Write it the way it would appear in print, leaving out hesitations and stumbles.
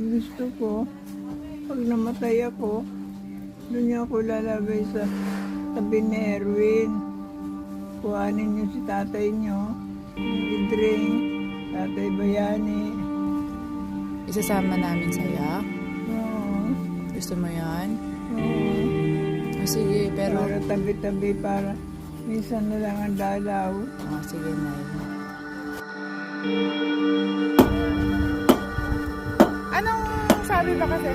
Gusto ko, pag namatay ako, doon niyo ako lalagay sa tabi ni Erwin. Kuhanin niyo si tatay niyo, Idring, tatay Bayani. Isasama namin sa'yo? Oo, Gusto mo yan? oo. Sige, pero... Para tabi-tabi, para minsan na lang ang dalaw. Sige, Nay. Anong sabi ba kasi?